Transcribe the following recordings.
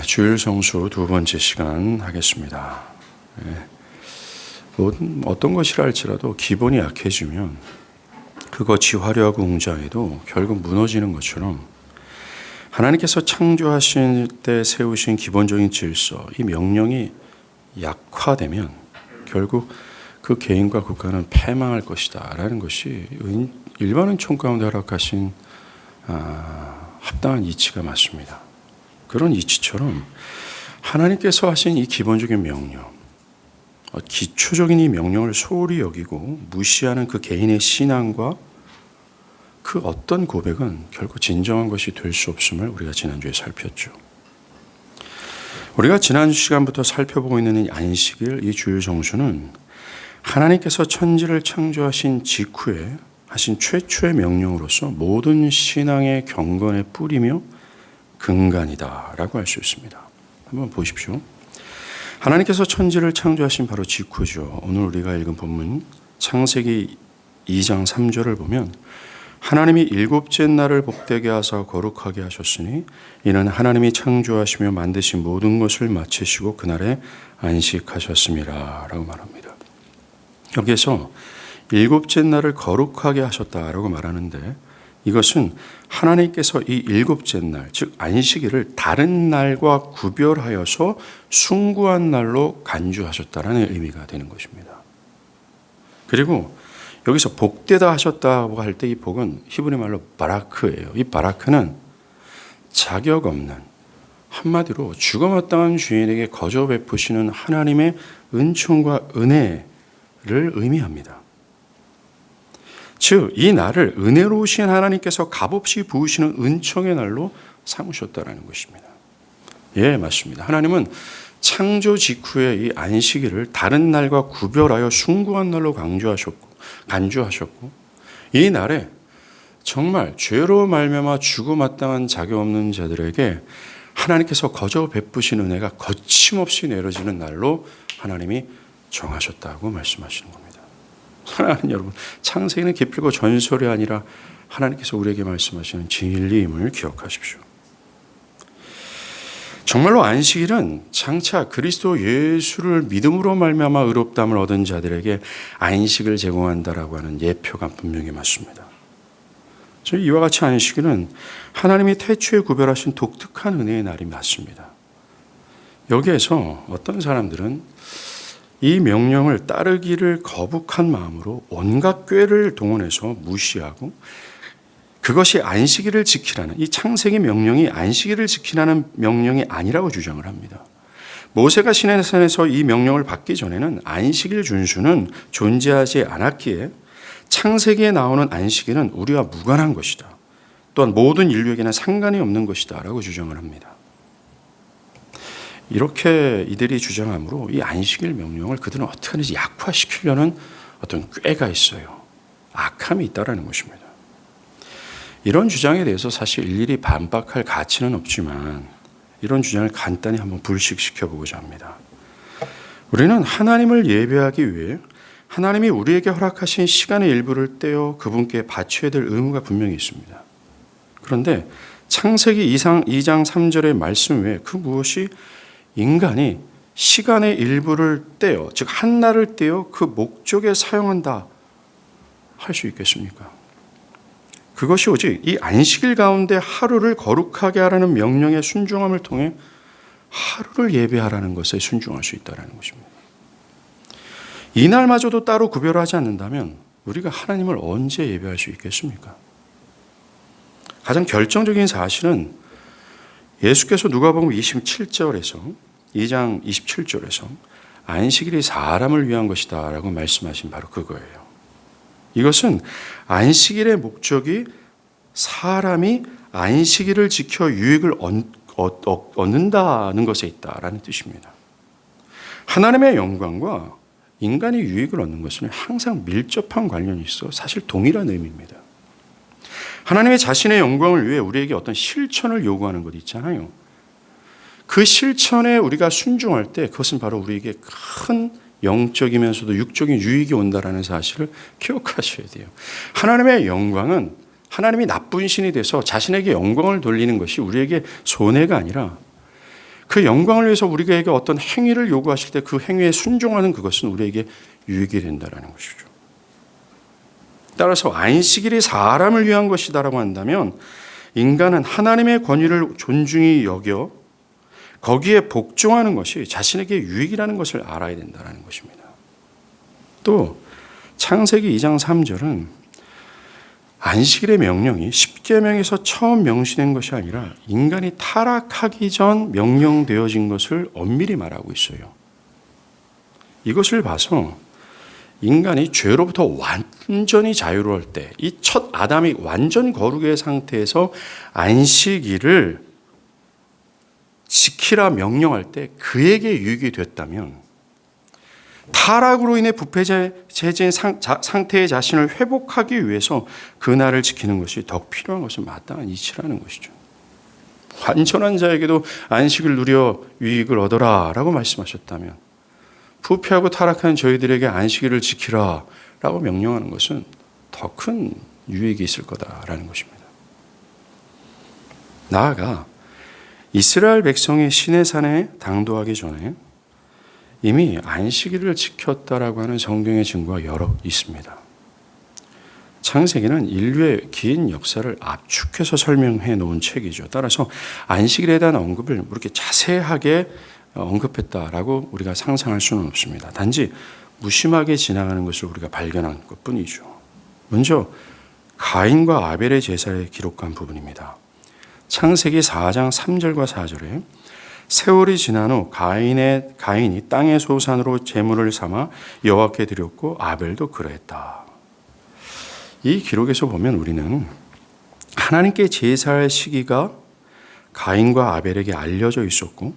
주일 성수 두 번째 시간 하겠습니다. 어떤 것이라 할지라도 기본이 약해지면 그것이 화려하고 웅장해도 결국 무너지는 것처럼 하나님께서 창조하실 때 세우신 기본적인 질서, 이 명령이 약화되면 결국 그 개인과 국가는 패망할 것이다 라는 것이 일반 은총 가운데 허락하신 합당한 이치가 맞습니다. 그런 이치처럼 하나님께서 하신 이 기본적인 명령, 기초적인 이 명령을 소홀히 여기고 무시하는 그 개인의 신앙과 그 어떤 고백은 결국 진정한 것이 될 수 없음을 우리가 지난주에 살폈죠. 우리가 지난 시간부터 살펴보고 있는 이 안식일, 이 주일 성수는 하나님께서 천지를 창조하신 직후에 하신 최초의 명령으로서 모든 신앙의 경건의 뿌리며 근간이다라고 할 수 있습니다. 한번 보십시오. 하나님께서 천지를 창조하신 바로 직후죠. 오늘 우리가 읽은 본문 창세기 2장 3절을 보면 하나님이 일곱째 날을 복되게 하사 거룩하게 하셨으니 이는 하나님이 창조하시며 만드신 모든 것을 마치시고 그날에 안식하셨습니다 라고 말합니다. 여기에서 일곱째 날을 거룩하게 하셨다라고 말하는데 이것은 하나님께서 이 일곱째 날, 즉 안식일을 다른 날과 구별하여서 숭고한 날로 간주하셨다라는 의미가 되는 것입니다. 그리고 여기서 복되다 하셨다고 할 때 이 복은 히브리 말로 바라크예요. 이 바라크는 자격 없는, 한마디로 죽어마땅한 주인에게 거저 베푸시는 하나님의 은총과 은혜를 의미합니다. 즉, 이 날을 은혜로우신 하나님께서 값없이 부으시는 은총의 날로 삼으셨다라는 것입니다. 예, 맞습니다. 하나님은 창조 직후에 이 안식일을 다른 날과 구별하여 숭고한 날로 간주하셨고 이 날에 정말 죄로 말미암아 죽어 마땅한 자격 없는 자들에게 하나님께서 거저 베푸신 은혜가 거침없이 내려지는 날로 하나님이 정하셨다고 말씀하시는 겁니다. 사랑하는 여러분, 창세기는 기필코 전설이 아니라 하나님께서 우리에게 말씀하시는 진리임을 기억하십시오. 정말로 안식일은 장차 그리스도 예수를 믿음으로 말미암아 의롭다함을 얻은 자들에게 안식을 제공한다라고 하는 예표가 분명히 맞습니다. 이와 같이 안식일은 하나님이 태초에 구별하신 독특한 은혜의 날이 맞습니다. 여기에서 어떤 사람들은 이 명령을 따르기를 거북한 마음으로 온갖 꾀를 동원해서 무시하고 그것이 안식일을 지키라는, 이 창세기 명령이 안식일을 지키라는 명령이 아니라고 주장을 합니다. 모세가 시내산에서 이 명령을 받기 전에는 안식일 준수는 존재하지 않았기에 창세기에 나오는 안식일은 우리와 무관한 것이다. 또한 모든 인류에게는 상관이 없는 것이다 라고 주장을 합니다. 이렇게 이들이 주장하므로 이 안식일 명령을 그들은 어떻게 하는지 약화시키려는 어떤 꾀가 있어요. 악함이 있다라는 것입니다. 이런 주장에 대해서 사실 일일이 반박할 가치는 없지만 이런 주장을 간단히 한번 불식시켜 보고자 합니다. 우리는 하나님을 예배하기 위해 하나님이 우리에게 허락하신 시간의 일부를 떼어 그분께 바쳐야 될 의무가 분명히 있습니다. 그런데 창세기 2장 3절의 말씀 외에 그 무엇이 인간이 시간의 일부를 떼어, 즉 한 날을 떼어 그 목적에 사용한다 할 수 있겠습니까? 그것이 오직 이 안식일 가운데 하루를 거룩하게 하라는 명령의 순종함을 통해 하루를 예배하라는 것에 순종할 수 있다는 것입니다. 이날마저도 따로 구별하지 않는다면 우리가 하나님을 언제 예배할 수 있겠습니까? 가장 결정적인 사실은 예수께서 누가복음 27절에서 2장 27절에서 안식일이 사람을 위한 것이다 라고 말씀하신 바로 그거예요. 이것은 안식일의 목적이 사람이 안식일을 지켜 유익을 얻는다는 것에 있다라는 뜻입니다. 하나님의 영광과 인간이 유익을 얻는 것은 항상 밀접한 관련이 있어 사실 동일한 의미입니다. 하나님의 자신의 영광을 위해 우리에게 어떤 실천을 요구하는 것 있잖아요. 그 실천에 우리가 순종할 때 그것은 바로 우리에게 큰 영적이면서도 육적인 유익이 온다라는 사실을 기억하셔야 돼요. 하나님의 영광은 하나님이 나쁜 신이 돼서 자신에게 영광을 돌리는 것이 우리에게 손해가 아니라 그 영광을 위해서 우리에게 어떤 행위를 요구하실 때 그 행위에 순종하는 그것은 우리에게 유익이 된다는 것이죠. 따라서 안식일이 사람을 위한 것이다라고 한다면 인간은 하나님의 권위를 존중히 여겨 거기에 복종하는 것이 자신에게 유익이라는 것을 알아야 된다는 것입니다. 또 창세기 2장 3절은 안식일의 명령이 십계명에서 처음 명시된 것이 아니라 인간이 타락하기 전 명령되어진 것을 엄밀히 말하고 있어요. 이것을 봐서 인간이 죄로부터 완전히 자유로울 때, 이 첫 아담이 완전 거룩의 상태에서 안식일을 지키라 명령할 때 그에게 유익이 됐다면 타락으로 인해 부패해진 상태의 자신을 회복하기 위해서 그날을 지키는 것이 더 필요한 것은 마땅한 이치라는 것이죠. 완전한 자에게도 안식을 누려 유익을 얻어라 라고 말씀하셨다면 부패하고 타락한 저희들에게 안식일을 지키라 라고 명령하는 것은 더 큰 유익이 있을 거다라는 것입니다. 나아가 이스라엘 백성이 시내산에 당도하기 전에 이미 안식일을 지켰다라고 하는 성경의 증거가 여러 있습니다. 창세기는 인류의 긴 역사를 압축해서 설명해 놓은 책이죠. 따라서 안식일에 대한 언급을 그렇게 자세하게 언급했다라고 우리가 상상할 수는 없습니다. 단지 무심하게 지나가는 것을 우리가 발견한 것뿐이죠. 먼저 가인과 아벨의 제사에 기록한 부분입니다. 창세기 4장 3절과 4절에 세월이 지난 후 가인이 땅의 소산으로 제물을 삼아 여호와께 드렸고 아벨도 그러했다. 이 기록에서 보면 우리는 하나님께 제사할 시기가 가인과 아벨에게 알려져 있었고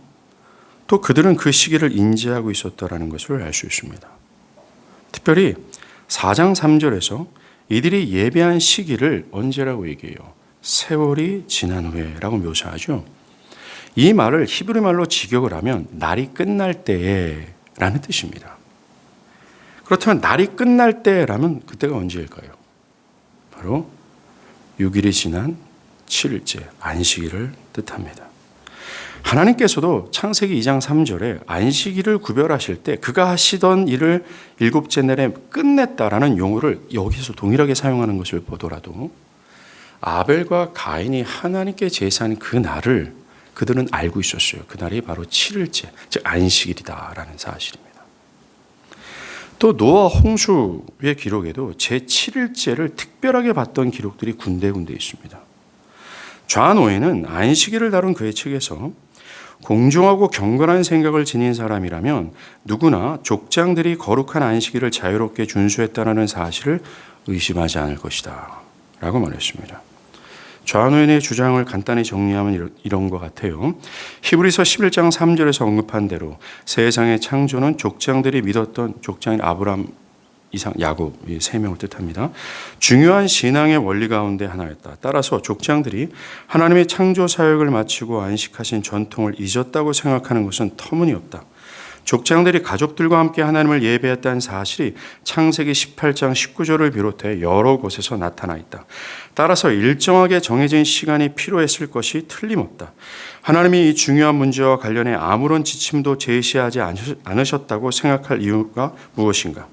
또 그들은 그 시기를 인지하고 있었다라는 것을 알 수 있습니다. 특별히 4장 3절에서 이들이 예배한 시기를 언제라고 얘기해요? 세월이 지난 후에라고 묘사하죠. 이 말을 히브리 말로 직역을 하면 날이 끝날 때라는 뜻입니다. 그렇다면 날이 끝날 때라면 그때가 언제일까요? 바로 6일이 지난 7일째 안식일을 뜻합니다. 하나님께서도 창세기 2장 3절에 안식일을 구별하실 때 그가 하시던 일을 일곱째 날에 끝냈다라는 용어를 여기서 동일하게 사용하는 것을 보더라도 아벨과 가인이 하나님께 제사한 그 날을 그들은 알고 있었어요. 그 날이 바로 7일째, 즉 안식일이다라는 사실입니다. 또 노아 홍수의 기록에도 제7일째를 특별하게 봤던 기록들이 군데군데 있습니다. 좌 노에는 안식일을 다룬 그의 책에서 공정하고 경건한 생각을 지닌 사람이라면 누구나 족장들이 거룩한 안식일을 자유롭게 준수했다는 사실을 의심하지 않을 것이다 라고 말했습니다. 좌노인의 주장을 간단히 정리하면 이런 것 같아요. 히브리서 11장 3절에서 언급한 대로 세상의 창조는 족장들이 믿었던 족장인 아브람, 이삭, 야곱 이 세 명을 뜻합니다. 중요한 신앙의 원리 가운데 하나였다. 따라서 족장들이 하나님의 창조 사역을 마치고 안식하신 전통을 잊었다고 생각하는 것은 터무니없다. 족장들이 가족들과 함께 하나님을 예배했다는 사실이 창세기 18장 19절을 비롯해 여러 곳에서 나타나 있다. 따라서 일정하게 정해진 시간이 필요했을 것이 틀림없다. 하나님이 이 중요한 문제와 관련해 아무런 지침도 제시하지 않으셨다고 생각할 이유가 무엇인가?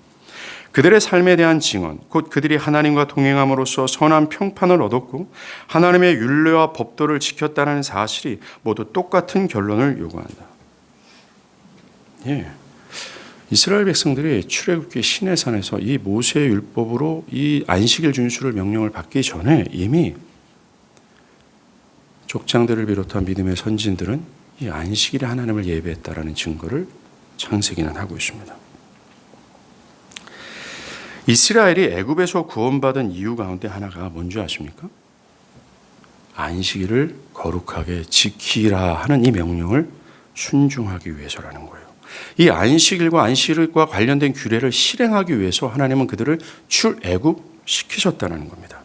그들의 삶에 대한 증언, 곧 그들이 하나님과 동행함으로써 선한 평판을 얻었고 하나님의 율례와 법도를 지켰다는 사실이 모두 똑같은 결론을 요구한다. 이스라엘 백성들이 출애굽기 시내산에서 이 모세의 율법으로 이 안식일 준수를 명령을 받기 전에 이미 족장들을 비롯한 믿음의 선진들은 이 안식일에 하나님을 예배했다라는 증거를 창세기는 하고 있습니다. 이스라엘이 애굽에서 구원받은 이유 가운데 하나가 뭔지 아십니까? 안식일을 거룩하게 지키라 하는 이 명령을 순종하기 위해서라는 거예요. 이 안식일과 안식일과 관련된 규례를 실행하기 위해서 하나님은 그들을 출애굽시키셨다는 겁니다.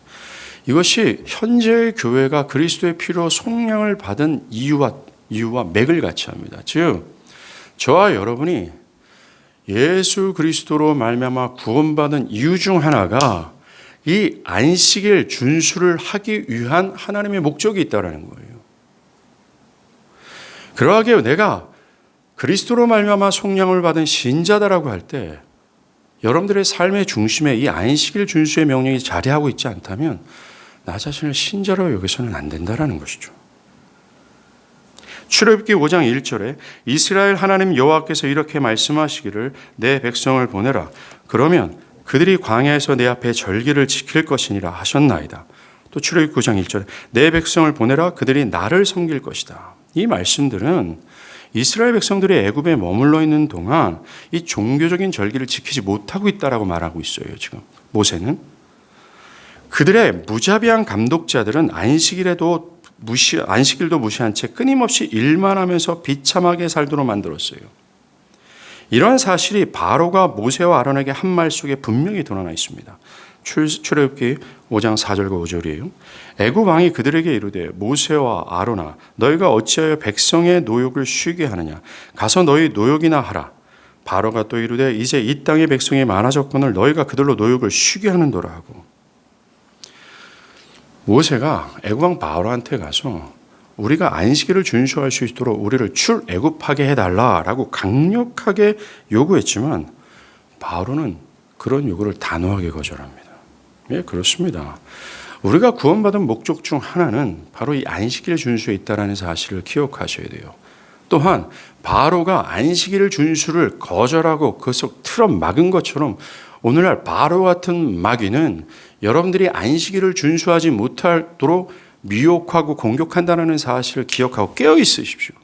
이것이 현재의 교회가 그리스도의 피로 속량을 받은 이유와 맥을 같이 합니다. 즉 저와 여러분이 예수 그리스도로 말미암아 구원받은 이유 중 하나가 이 안식일 준수를 하기 위한 하나님의 목적이 있다는 거예요. 그러하게 내가 그리스도로 말미암아 속량을 받은 신자다라고 할 때 여러분들의 삶의 중심에 이 안식일 준수의 명령이 자리하고 있지 않다면 나 자신을 신자로 여기서는 안 된다라는 것이죠. 출애굽기 5장 1절에 이스라엘 하나님 여호와께서 이렇게 말씀하시기를 내 백성을 보내라. 그러면 그들이 광야에서 내 앞에 절기를 지킬 것이니라 하셨나이다. 또 출애굽기 9장 1절에 내 백성을 보내라. 그들이 나를 섬길 것이다. 이 말씀들은 이스라엘 백성들이 애굽에 머물러 있는 동안 이 종교적인 절기를 지키지 못하고 있다라고 말하고 있어요. 지금 모세는 그들의 무자비한 감독자들은 안식일도 무시한 채 끊임없이 일만 하면서 비참하게 살도록 만들었어요. 이런 사실이 바로가 모세와 아론에게 한 말 속에 분명히 드러나 있습니다. 출애굽기 5장 4절과 5절이에요. 애굽 왕이 그들에게 이르되 모세와 아론아 너희가 어찌하여 백성의 노역을 쉬게 하느냐 가서 너희 노역이나 하라. 바로가 또 이르되 이제 이 땅의 백성이 많아졌거늘 너희가 그들로 노역을 쉬게 하는도라 하고 모세가 애굽 왕 바로한테 가서 우리가 안식일을 준수할 수 있도록 우리를 출애굽하게 해달라라고 강력하게 요구했지만 바로는 그런 요구를 단호하게 거절합니다. 예, 그렇습니다. 우리가 구원받은 목적 중 하나는 바로 이 안식일 준수에 있다는 사실을 기억하셔야 돼요. 또한 바로가 안식일 준수를 거절하고 그것을 틀어 막은 것처럼 오늘날 바로 같은 마귀는 여러분들이 안식일을 준수하지 못하도록 미혹하고 공격한다는 사실을 기억하고 깨어 있으십시오.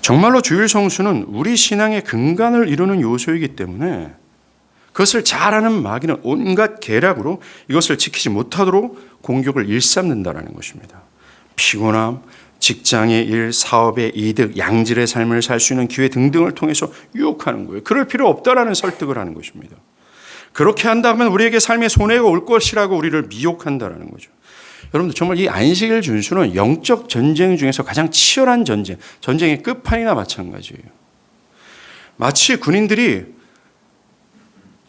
정말로 주일 성수는 우리 신앙의 근간을 이루는 요소이기 때문에 그것을 잘 아는 마귀는 온갖 계략으로 이것을 지키지 못하도록 공격을 일삼는다는 것입니다. 피곤함, 직장의 일, 사업의 이득, 양질의 삶을 살 수 있는 기회 등등을 통해서 유혹하는 거예요. 그럴 필요 없다라는 설득을 하는 것입니다. 그렇게 한다면 우리에게 삶의 손해가 올 것이라고 우리를 미혹한다는 거죠. 여러분들 정말 이 안식일 준수는 영적 전쟁 중에서 가장 치열한 전쟁, 전쟁의 끝판이나 마찬가지예요. 마치 군인들이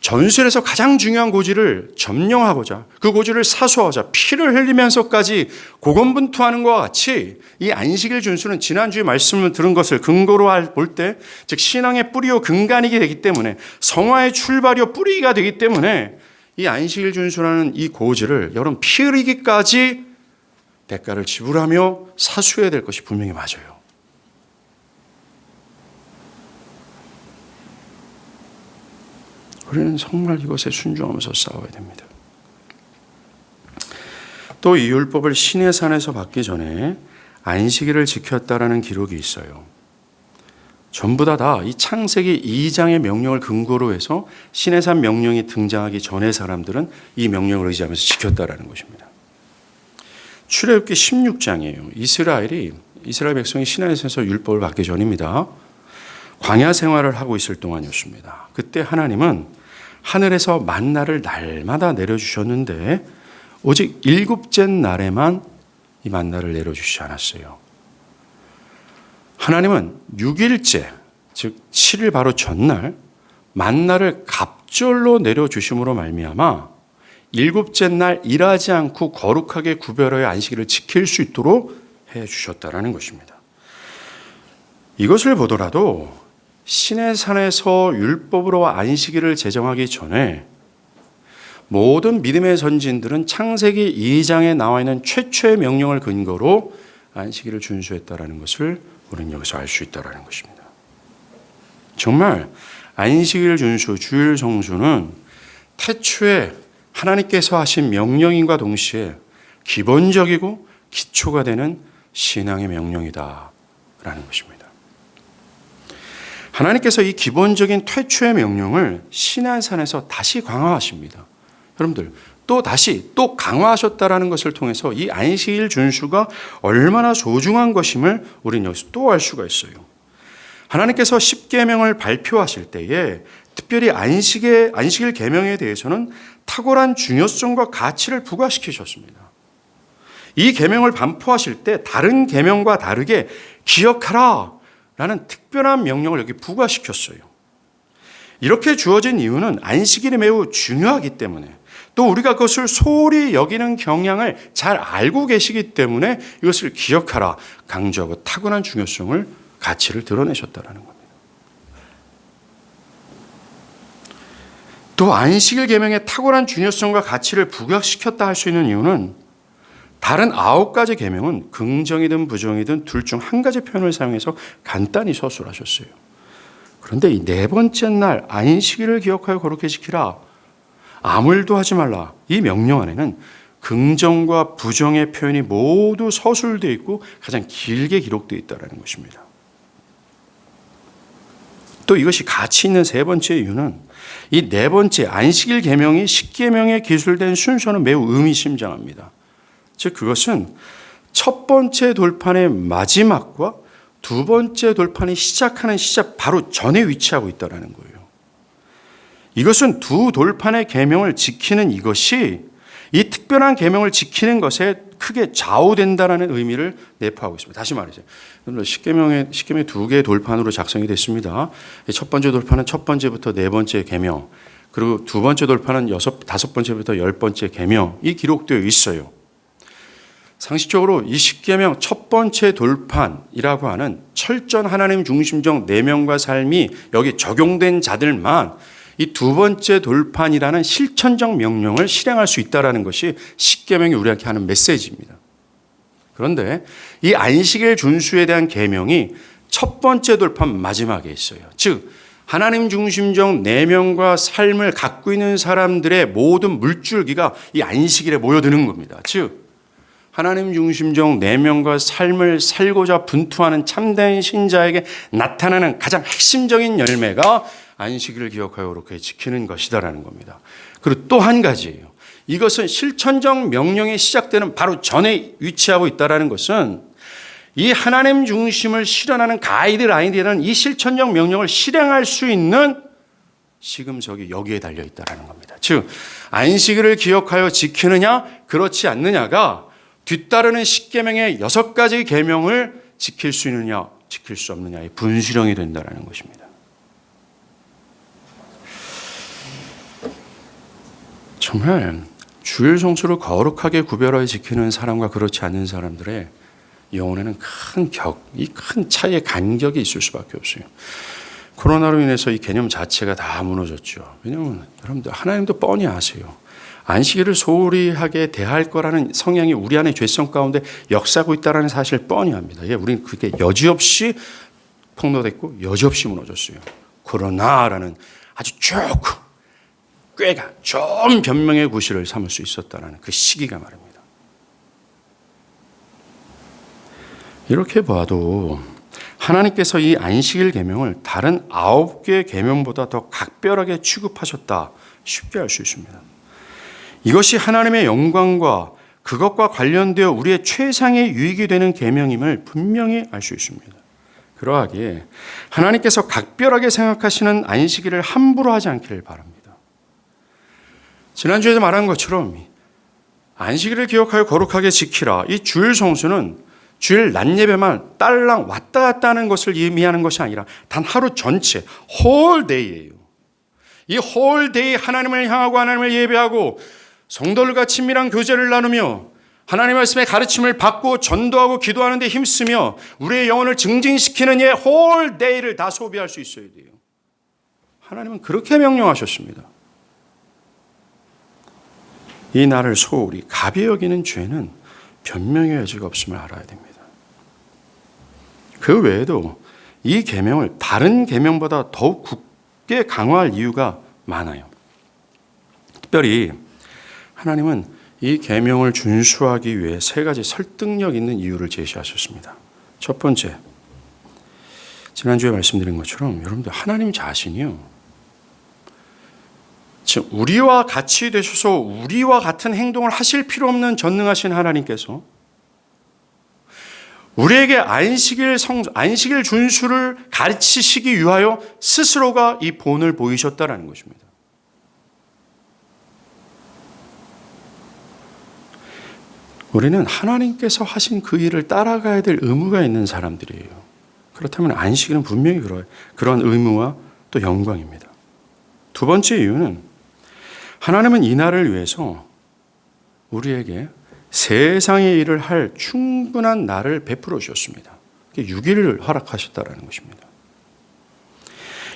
전술에서 가장 중요한 고지를 점령하고자 그 고지를 사수하고자 피를 흘리면서까지 고군분투하는 것과 같이 이 안식일 준수는 지난주에 말씀을 들은 것을 근거로 볼 때 즉 신앙의 뿌리요 근간이게 되기 때문에 성화의 출발이요 뿌리가 되기 때문에 이 안식일 준수라는 이 고지를 여러분 피 흘리기까지 대가를 지불하며 사수해야 될 것이 분명히 맞아요. 우리는 정말 이것에 순종하면서 싸워야 됩니다. 또 이 율법을 신의 산에서 받기 전에 안식일을 지켰다라는 기록이 있어요. 전부 다 이 창세기 2장의 명령을 근거로 해서 신의 산 명령이 등장하기 전의 사람들은 이 명령을 의지하면서 지켰다라는 것입니다. 출애굽기 16장이에요. 이스라엘 백성이 시내산에서 율법을 받기 전입니다. 광야 생활을 하고 있을 동안이었습니다. 그때 하나님은 하늘에서 만나를 날마다 내려주셨는데 오직 7째 날에만 이 만나를 내려주시지 않았어요. 하나님은 6일째, 즉 7일 바로 전날 만나를 갑절로 내려주심으로 말미암아 7째 날 일하지 않고 거룩하게 구별하여 안식일을 지킬 수 있도록 해주셨다는 것입니다. 이것을 보더라도 신의 산에서 율법으로 안식일을 제정하기 전에 모든 믿음의 선진들은 창세기 2장에 나와 있는 최초의 명령을 근거로 안식일을 준수했다라는 것을 우리는 여기서 알 수 있다라는 것입니다. 정말 안식일 준수, 주일 성수는 태초에 하나님께서 하신 명령인과 동시에 기본적이고 기초가 되는 신앙의 명령이다라는 것입니다. 하나님께서 이 기본적인 태초의 명령을 시내산에서 다시 강화하십니다. 여러분들 또 강화하셨다라는 것을 통해서 이 안식일 준수가 얼마나 소중한 것임을 우리는 여기서 또 알 수가 있어요. 하나님께서 십계명을 발표하실 때에 특별히 안식일 계명에 대해서는 탁월한 중요성과 가치를 부과시키셨습니다. 이 계명을 반포하실 때 다른 계명과 다르게 기억하라 라는 특별한 명령을 여기 부과시켰어요. 이렇게 주어진 이유는 안식일이 매우 중요하기 때문에 또 우리가 그것을 소홀히 여기는 경향을 잘 알고 계시기 때문에 이것을 기억하라 강조하고 타고난 중요성을 가치를 드러내셨다는 겁니다. 또 안식일 계명의 탁월한 중요성과 가치를 부각시켰다 할 수 있는 이유는 다른 9가지 계명은 긍정이든 부정이든 둘 중 한 가지 표현을 사용해서 간단히 서술하셨어요. 그런데 이 4번째 날 안식일을 기억하여 거룩히 지키라, 아무 일도 하지 말라, 이 명령 안에는 긍정과 부정의 표현이 모두 서술되어 있고 가장 길게 기록되어 있다는 것입니다. 또 이것이 가치 있는 3번째 이유는 이 4번째 안식일 계명이 10계명에 기술된 순서는 매우 의미심장합니다. 즉 그것은 첫 번째 돌판의 마지막과 두 번째 돌판이 시작하는 시작 바로 전에 위치하고 있다는 거예요. 이것은 두 돌판의 계명을 지키는 이것이 이 특별한 계명을 지키는 것에 크게 좌우된다는 의미를 내포하고 있습니다. 다시 말이죠. 10계명의 2개의 돌판으로 작성이 됐습니다. 첫 번째 돌판은 첫 번째부터 4번째 계명, 그리고 두 번째 돌판은 5번째부터 10번째 계명이 기록되어 있어요. 상식적으로 이 10계명 첫 번째 돌판이라고 하는 철저한 하나님 중심적 내면과 삶이 여기 적용된 자들만 이 두 번째 돌판이라는 실천적 명령을 실행할 수 있다는 것이 10계명이 우리한테 하는 메시지입니다. 그런데 이 안식일 준수에 대한 계명이 첫 번째 돌판 마지막에 있어요. 즉 하나님 중심적 내면과 삶을 갖고 있는 사람들의 모든 물줄기가 이 안식일에 모여드는 겁니다. 즉 하나님 중심적 내면과 삶을 살고자 분투하는 참된 신자에게 나타나는 가장 핵심적인 열매가 안식일을 기억하여 그렇게 지키는 것이다라는 겁니다. 그리고 또 한 가지예요. 이것은 실천적 명령이 시작되는 바로 전에 위치하고 있다는 것은 이 하나님 중심을 실현하는 가이드라인이라는 이 실천적 명령을 실행할 수 있는 시금석이 여기에 달려 있다는 겁니다. 즉 안식일을 기억하여 지키느냐 그렇지 않느냐가 뒤따르는 10계명의 6가지 계명을 지킬 수 있느냐 지킬 수 없느냐의 분수령이 된다는 것입니다. 정말 주일 성수를 거룩하게 구별하여 지키는 사람과 그렇지 않는 사람들의 영혼에는 큰 차이의 간격이 있을 수밖에 없어요. 코로나로 인해서 이 개념 자체가 다 무너졌죠. 왜냐하면 여러분들 하나님도 뻔히 아세요. 안식일을 소홀히 하게 대할 거라는 성향이 우리 안의 죄성 가운데 역사하고 있다는 사실 뻔히 합니다. 우리는 그게 여지없이 폭로됐고 여지없이 무너졌어요. 그러나라는 아주 조금 꾀가 좀 변명의 구실을 삼을 수 있었다는 그 시기가 말입니다. 이렇게 봐도 하나님께서 이 안식일 계명을 다른 9개의 계명보다 더 각별하게 취급하셨다 쉽게 알 수 있습니다. 이것이 하나님의 영광과 그것과 관련되어 우리의 최상의 유익이 되는 계명임을 분명히 알 수 있습니다. 그러하기에 하나님께서 각별하게 생각하시는 안식일을 함부로 하지 않기를 바랍니다. 지난주에도 말한 것처럼 안식일을 기억하여 거룩하게 지키라. 이 주일 성수는 주일 낮 예배만 딸랑 왔다 갔다 하는 것을 의미하는 것이 아니라 단 하루 전체 홀데이예요. 이 홀데이 하나님을 향하고 하나님을 예배하고 성도들과 친밀한 교제를 나누며 하나님의 말씀의 가르침을 받고 전도하고 기도하는 데 힘쓰며 우리의 영혼을 증진시키는 이 홀데이를 다 소비할 수 있어야 돼요. 하나님은 그렇게 명령하셨습니다. 이 날을 소홀히 가벼이 여기는 죄는 변명의 여지가 없음을 알아야 됩니다. 그 외에도 이 계명을 다른 계명보다 더욱 굳게 강화할 이유가 많아요. 특별히 하나님은 이 계명을 준수하기 위해 3가지 설득력 있는 이유를 제시하셨습니다. 첫 번째, 지난주에 말씀드린 것처럼 여러분들 하나님 자신이요. 즉 우리와 같이 되셔서 우리와 같은 행동을 하실 필요 없는 전능하신 하나님께서 우리에게 안식일 준수를 가르치시기 위하여 스스로가 이 본을 보이셨다라는 것입니다. 우리는 하나님께서 하신 그 일을 따라가야 될 의무가 있는 사람들이에요. 그렇다면 안식일은 분명히 그러한 의무와 또 영광입니다. 두 번째 이유는 하나님은 이 날을 위해서 우리에게 세상의 일을 할 충분한 날을 베풀어 주셨습니다. 6일을 허락하셨다는 것입니다.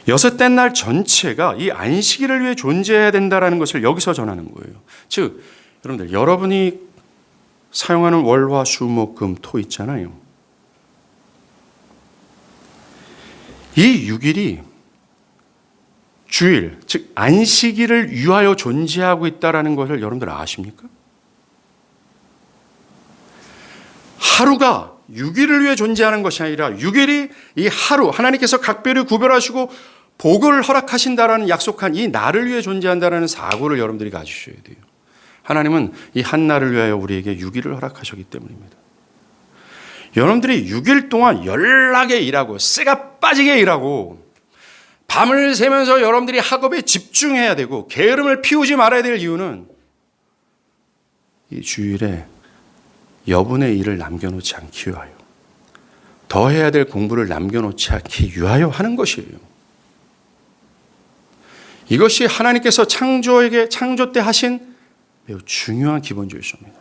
여섯째 날 전체가 이 안식일을 위해 존재해야 된다는 것을 여기서 전하는 거예요. 즉, 여러분들, 여러분이 사용하는 월, 화, 수, 목, 금, 토 있잖아요. 이 6일이 주일, 즉 안식일을 위하여 존재하고 있다는 것을 여러분들 아십니까? 하루가 6일을 위해 존재하는 것이 아니라 6일이 이 하루, 하나님께서 각별히 구별하시고 복을 허락하신다라는 약속한 이 날을 위해 존재한다는 사고를 여러분들이 가지셔야 돼요. 하나님은 이 한 날을 위하여 우리에게 6일을 허락하셨기 때문입니다. 여러분들이 6일 동안 연락에 일하고 쇠가 빠지게 일하고 밤을 새면서 여러분들이 학업에 집중해야 되고 게으름을 피우지 말아야 될 이유는 이 주일에 여분의 일을 남겨놓지 않기 위하여, 더 해야 될 공부를 남겨놓지 않기 위하여 하는 것이에요. 이것이 하나님께서 창조 때 하신 매우 중요한 기본 질서입니다.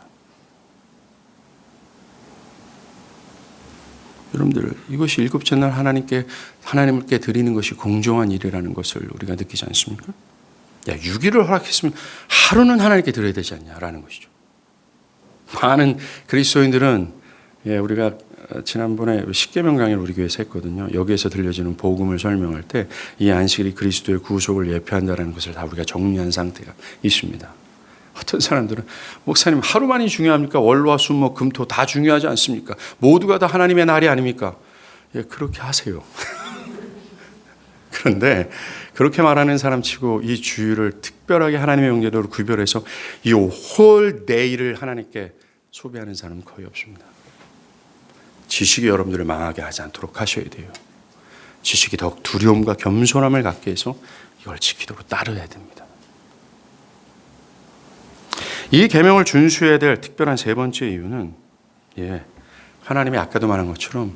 여러분들, 이것이 일곱째 날 하나님께 드리는 것이 공정한 일이라는 것을 우리가 느끼지 않습니까? 6일을 허락했으면 하루는 하나님께 드려야 되지 않냐라는 것이죠. 많은 그리스도인들은, 우리가 지난번에 십계명 강의를 우리 교회에서 했거든요. 여기에서 들려지는 복음을 설명할 때 이 안식일이 그리스도의 구속을 예표한다는 것을 다 우리가 정리한 상태가 있습니다. 어떤 사람들은 목사님 하루만이 중요합니까? 월화 수목 금토 다 중요하지 않습니까? 모두가 다 하나님의 날이 아닙니까? 그렇게 하세요. 그런데 그렇게 말하는 사람 치고 이 주일을 특별하게 하나님의 명제대로 구별해서 이 홀 데이를 하나님께 소비하는 사람은 거의 없습니다. 지식이 여러분들을 망하게 하지 않도록 하셔야 돼요. 지식이 더욱 두려움과 겸손함을 갖게 해서 이걸 지키도록 따르야 됩니다. 이 계명을 준수해야 될 특별한 세 번째 이유는, 하나님이 아까도 말한 것처럼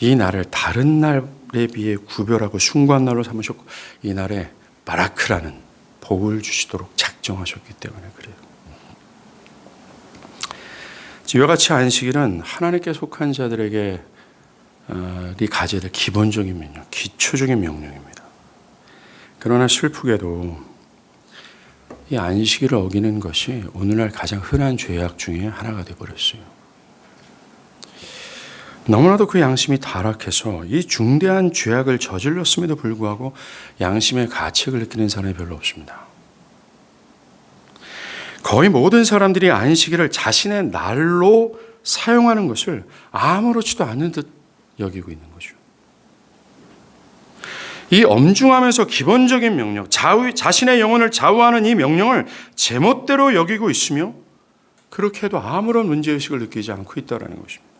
이 날을 다른 날에 비해 구별하고 숭고한 날로 삼으셨고 이 날에 바라크라는 복을 주시도록 작정하셨기 때문에 그래요. 이와 같이 안식일은 하나님께 속한 자들에게 가져야 될 기본적인 명령, 기초적인 명령입니다. 그러나 슬프게도 이 안식일을 어기는 것이 오늘날 가장 흔한 죄악 중에 하나가 되어버렸어요. 너무나도 그 양심이 타락해서 이 중대한 죄악을 저질렀음에도 불구하고 양심의 가책을 느끼는 사람이 별로 없습니다. 거의 모든 사람들이 안식일을 자신의 날로 사용하는 것을 아무렇지도 않은 듯 여기고 있는 거죠. 이 엄중하면서 기본적인 명령, 자신의 영혼을 좌우하는 이 명령을 제멋대로 여기고 있으며 그렇게 해도 아무런 문제의식을 느끼지 않고 있다는 것입니다.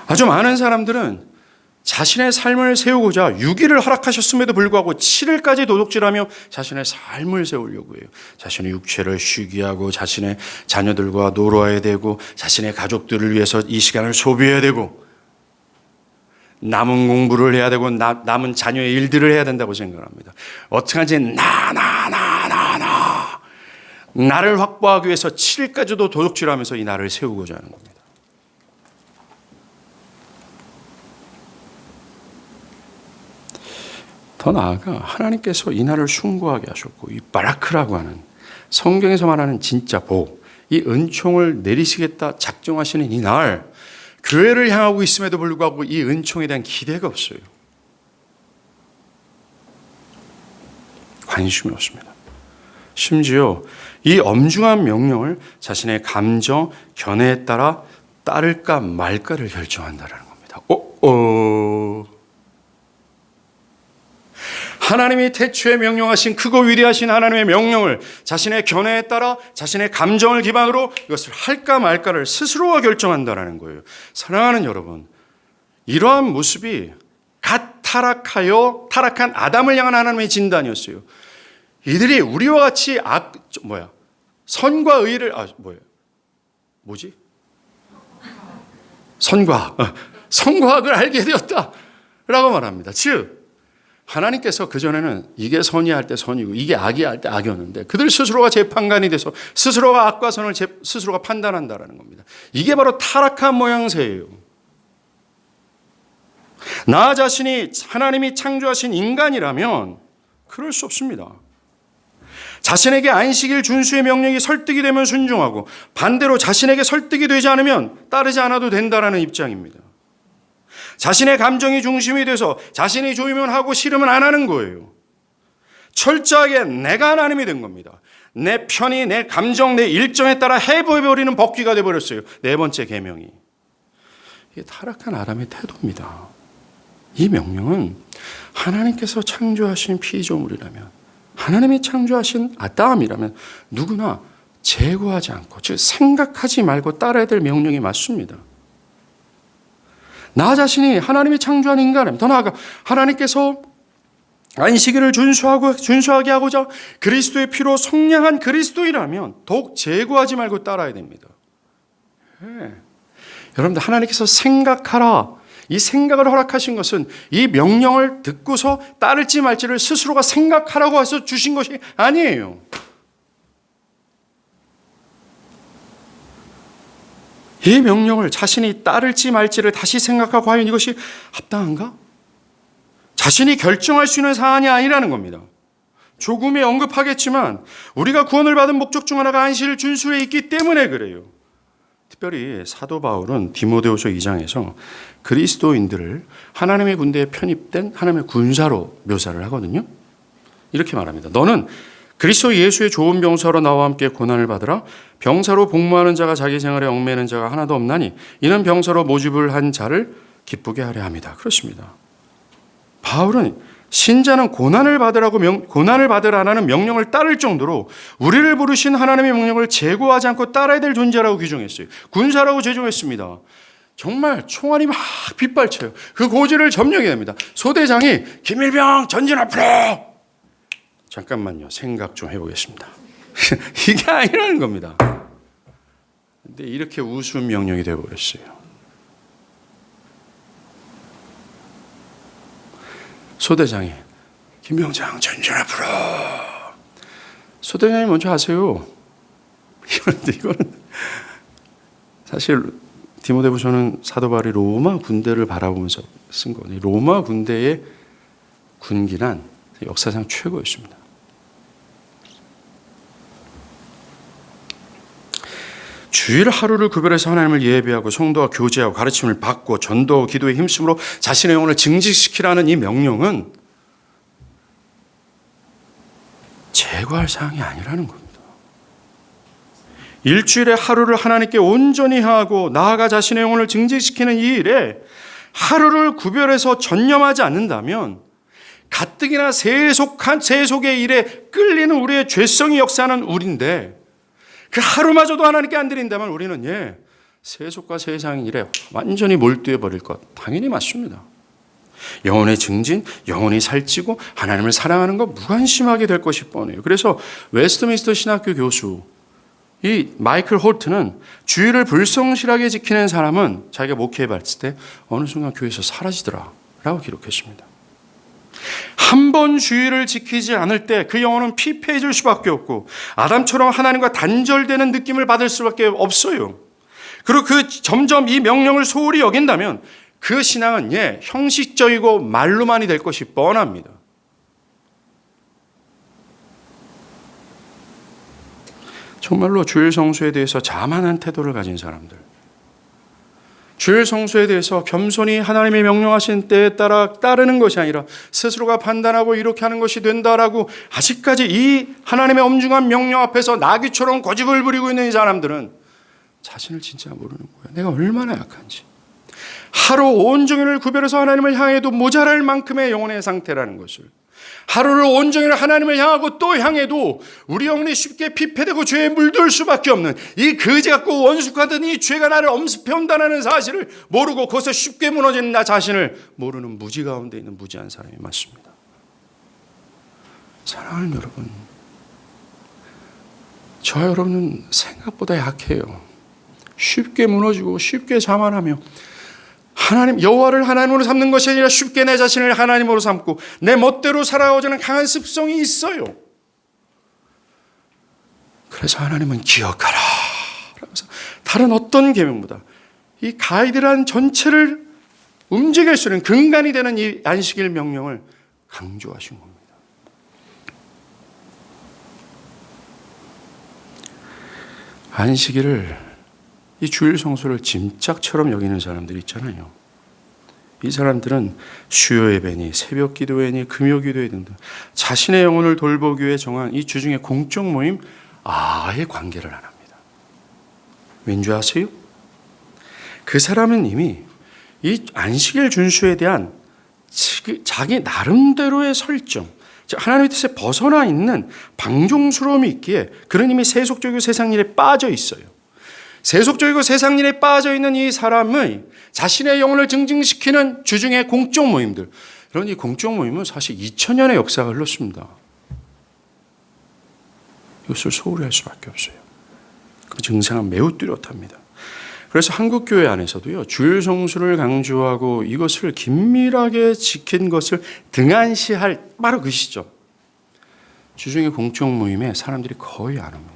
아주 많은 사람들은 자신의 삶을 세우고자 6일을 허락하셨음에도 불구하고 7일까지 도둑질하며 자신의 삶을 세우려고 해요. 자신의 육체를 쉬게 하고 자신의 자녀들과 놀아야 되고 자신의 가족들을 위해서 이 시간을 소비해야 되고 남은 공부를 해야 되고 남은 자녀의 일들을 해야 된다고 생각합니다. 어떻게든지 나를 확보하기 위해서 7일까지도 도둑질하면서 이 날을 세우고자 하는 겁니다. 더 나아가 하나님께서 이 날을 숭고하게 하셨고 이 바라크라고 하는 성경에서 말하는 진짜 복, 이 은총을 내리시겠다 작정하시는 이 날, 교회를 향하고 있음에도 불구하고 이 은총에 대한 기대가 없어요. 관심이 없습니다. 심지어 이 엄중한 명령을 자신의 감정, 견해에 따라 따를까 말까를 결정한다는 겁니다. 하나님이 태초에 명령하신 크고 위대하신 하나님의 명령을 자신의 견해에 따라 자신의 감정을 기반으로 이것을 할까 말까를 스스로가 결정한다는 거예요. 사랑하는 여러분, 이러한 모습이 갓 타락한 아담을 향한 하나님의 진단이었어요. 이들이 우리와 같이 선과 의를 선과학을 알게 되었다라고 말합니다. 즉 하나님께서 그전에는 이게 선이야 할 때 선이고 이게 악이야 할 때 악이었는데 그들 스스로가 재판관이 돼서 스스로가 악과 선을 스스로가 판단한다라는 겁니다. 이게 바로 타락한 모양새예요. 나 자신이 하나님이 창조하신 인간이라면 그럴 수 없습니다. 자신에게 안식일 준수의 명령이 설득이 되면 순종하고 반대로 자신에게 설득이 되지 않으면 따르지 않아도 된다라는 입장입니다. 자신의 감정이 중심이 돼서 자신이 좋으면 하고 싫으면 안 하는 거예요. 철저하게 내가 하나님이 된 겁니다. 내 편이, 내 감정, 내 일정에 따라 해버리는 법귀가 되어버렸어요. 네 번째 계명이. 이게 타락한 아담의 태도입니다. 이 명령은 하나님께서 창조하신 피조물이라면, 하나님이 창조하신 아담이라면 누구나 제거하지 않고, 즉 생각하지 말고 따라야 될 명령이 맞습니다. 나 자신이 하나님이 창조한 인간이라면, 더 나아가 하나님께서 안식일을 준수하게 하고자 그리스도의 피로 속량한 그리스도이라면 더욱 제거하지 말고 따라야 됩니다. 네. 여러분들, 하나님께서 생각하라, 이 생각을 허락하신 것은 이 명령을 듣고서 따를지 말지를 스스로가 생각하라고 해서 주신 것이 아니에요. 이 명령을 자신이 따를지 말지를 다시 생각하고 과연 이것이 합당한가? 자신이 결정할 수 있는 사안이 아니라는 겁니다. 조금이 언급하겠지만 우리가 구원을 받은 목적 중 하나가 안식일 준수에 있기 때문에 그래요. 특별히 사도 바울은 디모데후서 2장에서 그리스도인들을 하나님의 군대에 편입된 하나님의 군사로 묘사를 하거든요. 이렇게 말합니다. 너는 그리스도 예수의 좋은 병사로 나와 함께 고난을 받으라. 병사로 복무하는 자가 자기 생활에 얽매이는 자가 하나도 없나니 이는 병사로 모집을 한 자를 기쁘게 하려 합니다. 그렇습니다. 바울은 신자는 고난을 받으라는 명령을 따를 정도로 우리를 부르신 하나님의 명령을 제고하지 않고 따라야 될 존재라고 규정했어요. 군사라고 제정했습니다. 정말 총알이 막 빗발쳐요. 그 고지를 점령해야 합니다. 소대장이 김일병 전진 앞으로! 잠깐만요. 생각 좀 해보겠습니다. 이게 아니라는 겁니다. 근데 이렇게 우스운 명령이 되어버렸어요. 소대장이 김병장 전진 앞으로. 소대장이 먼저 하세요. 이거는 사실 디모데후서는 사도 바울이 로마 군대를 바라보면서 쓴 거예요. 로마 군대의 군기란 역사상 최고였습니다. 주일 하루를 구별해서 하나님을 예배하고 성도와 교제하고 가르침을 받고 전도, 기도에 힘쓰므로 자신의 영혼을 증식시키라는 이 명령은 제거할 사항이 아니라는 겁니다. 일주일에 하루를 하나님께 온전히 하고 나아가 자신의 영혼을 증식시키는 이 일에 하루를 구별해서 전념하지 않는다면 가뜩이나 세속의 일에 끌리는 우리의 죄성이 역사하는 우리인데 그 하루마저도 하나님께 안 드린다면 우리는 세속과 세상 일에 완전히 몰두해 버릴 것 당연히 맞습니다. 영혼의 증진, 영혼이 살찌고 하나님을 사랑하는 것 무관심하게 될 것이 뻔해요. 그래서 웨스트민스터 신학교 교수 이 마이클 홀트는 주일을 불성실하게 지키는 사람은 자기가 목회해 봤을 때 어느 순간 교회에서 사라지더라 라고 기록했습니다. 한 번 주일을 지키지 않을 때 그 영혼은 피폐해질 수밖에 없고 아담처럼 하나님과 단절되는 느낌을 받을 수밖에 없어요. 그리고 점점 이 명령을 소홀히 여긴다면 그 신앙은 형식적이고 말로만이 될 것이 뻔합니다. 정말로 주일 성수에 대해서 자만한 태도를 가진 사람들, 주일 성수에 대해서 겸손히 하나님이 명령하신 때에 따라 따르는 것이 아니라 스스로가 판단하고 이렇게 하는 것이 된다라고 아직까지 이 하나님의 엄중한 명령 앞에서 나귀처럼 고집을 부리고 있는 이 사람들은 자신을 진짜 모르는 거예요. 내가 얼마나 약한지. 하루 온종일을 구별해서 하나님을 향해도 모자랄 만큼의 영혼의 상태라는 것을, 하루를 온종일 하나님을 향하고 또 향해도 우리 영혼이 쉽게 피폐되고 죄에 물들 수밖에 없는 이 거지 같고 원숙하던 이 죄가 나를 엄습해온다는 사실을 모르고 거기서 쉽게 무너지는 나 자신을 모르는 무지 가운데 있는 무지한 사람이 맞습니다. 사랑하는 여러분, 저와 여러분은 생각보다 약해요. 쉽게 무너지고 쉽게 자만하며 하나님 여호와를 하나님으로 삼는 것이 아니라 쉽게 내 자신을 하나님으로 삼고 내 멋대로 살아가고자 하는 강한 습성이 있어요. 그래서 하나님은 기억하라 라면서 다른 어떤 계명보다 이 가이드라인 전체를 움직일 수 있는 근간이 되는 이 안식일 명령을 강조하신 겁니다. 안식일을 이 주일 성수를 짐짝처럼 여기는 사람들이 있잖아요. 이 사람들은 수요 예배니 새벽 기도회니 금요 기도회 등등 자신의 영혼을 돌보기 위해 정한 이 주중의 공적 모임 아예 관계를 안 합니다. 왠지 아세요? 그 사람은 이미 이 안식일 준수에 대한 자기 나름대로의 설정, 즉 하나님의 뜻에 벗어나 있는 방종스러움이 있기에 그는 이미 세속적이고 세상 일에 빠져 있어요. 세속적이고 세상 일에 빠져 있는 이 사람의 자신의 영혼을 증진시키는 주중의 공적 모임들, 그런 이 공적 모임은 사실 2000년의 역사가 흘렀습니다. 이것을 소홀히 할 수밖에 없어요. 그 증상은 매우 뚜렷합니다. 그래서 한국 교회 안에서도요, 주일 성수를 강조하고 이것을 긴밀하게 지킨 것을 등한시할 바로 그 시점. 주중의 공적 모임에 사람들이 거의 안 옵니다.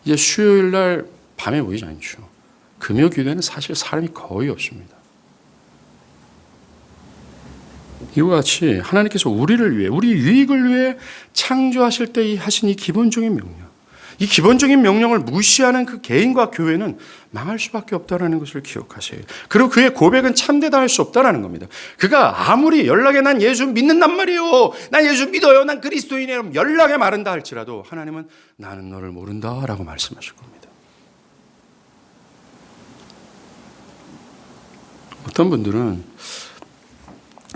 이제 수요일 날 밤에 모이지 않죠. 금요 기도에는 사실 사람이 거의 없습니다. 이와 같이 하나님께서 우리를 위해, 우리 유익을 위해 창조하실 때 하신 이 기본적인 명령, 이 기본적인 명령을 무시하는 그 개인과 교회는 망할 수밖에 없다는 것을 기억하세요. 그리고 그의 고백은 참되다 할 수 없다는 겁니다. 그가 아무리 연락에 난 예수 믿는단 말이에요, 난 예수 믿어요, 난 그리스도인이에요, 연락에 마른다 할지라도 하나님은 나는 너를 모른다라고 말씀하실 겁니다. 어떤 분들은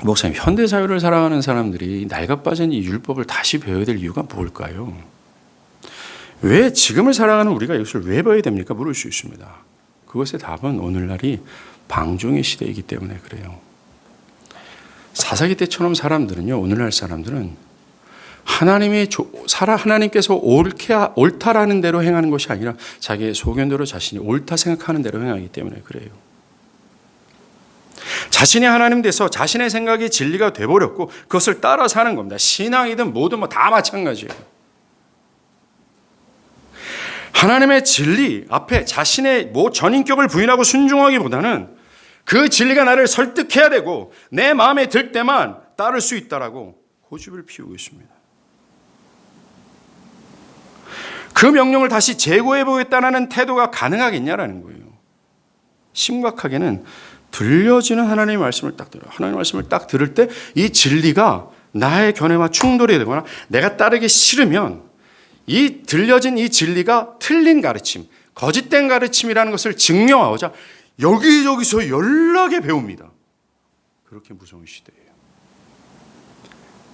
목사님, 현대사회를 살아가는 사람들이 낡아빠진 이 율법을 다시 배워야 될 이유가 뭘까요? 왜 지금을 살아가는 우리가 이것을 왜 배워야 됩니까? 물을 수 있습니다. 그것의 답은 오늘날이 방종의 시대이기 때문에 그래요. 사사기 때처럼 사람들은요, 오늘날 사람들은 하나님께서 옳다라는 대로 행하는 것이 아니라 자기의 소견대로 자신이 옳다 생각하는 대로 행하기 때문에 그래요. 자신이 하나님 돼서 자신의 생각이 진리가 돼버렸고 그것을 따라 사는 겁니다. 신앙이든 뭐든 다 마찬가지예요. 하나님의 진리 앞에 자신의 전인격을 부인하고 순종하기보다는 그 진리가 나를 설득해야 되고 내 마음에 들 때만 따를 수 있다라고 고집을 피우고 있습니다. 그 명령을 다시 재고해 보겠다는 태도가 가능하겠냐라는 거예요. 심각하게는 들려지는 하나님의 말씀을 딱 들어요. 하나님의 말씀을 딱 들을 때 이 진리가 나의 견해와 충돌이 되거나 내가 따르기 싫으면 이 들려진 이 진리가 틀린 가르침, 거짓된 가르침이라는 것을 증명하고자 여기저기서 연락에 배웁니다. 그렇게 무서운 시대예요.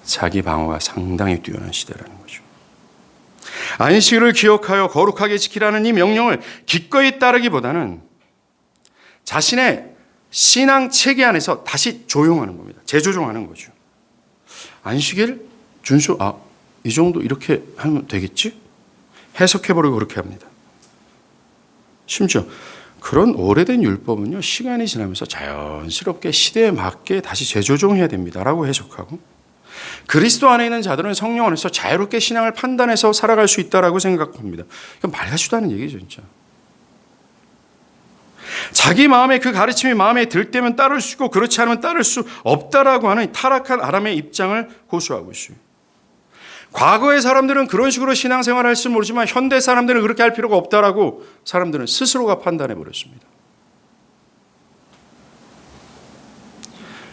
자기 방어가 상당히 뛰어난 시대라는 거죠. 안식일을 기억하여 거룩하게 지키라는 이 명령을 기꺼이 따르기보다는 자신의 신앙 체계 안에서 다시 조용하는 겁니다. 재조정하는 거죠. 안식일 준수, 이 정도 이렇게 하면 되겠지? 해석해버리고 그렇게 합니다. 심지어 그런 오래된 율법은요, 시간이 지나면서 자연스럽게 시대에 맞게 다시 재조정해야 됩니다라고 해석하고, 그리스도 안에 있는 자들은 성령 안에서 자유롭게 신앙을 판단해서 살아갈 수 있다라고 생각합니다. 이건 말 같지도 않은 얘기죠, 진짜. 자기 마음에 그 가르침이 마음에 들 때면 따를 수 있고 그렇지 않으면 따를 수 없다라고 하는 타락한 아람의 입장을 고수하고 있어요. 과거의 사람들은 그런 식으로 신앙생활을 할지 모르지만 현대 사람들은 그렇게 할 필요가 없다라고 사람들은 스스로가 판단해 버렸습니다.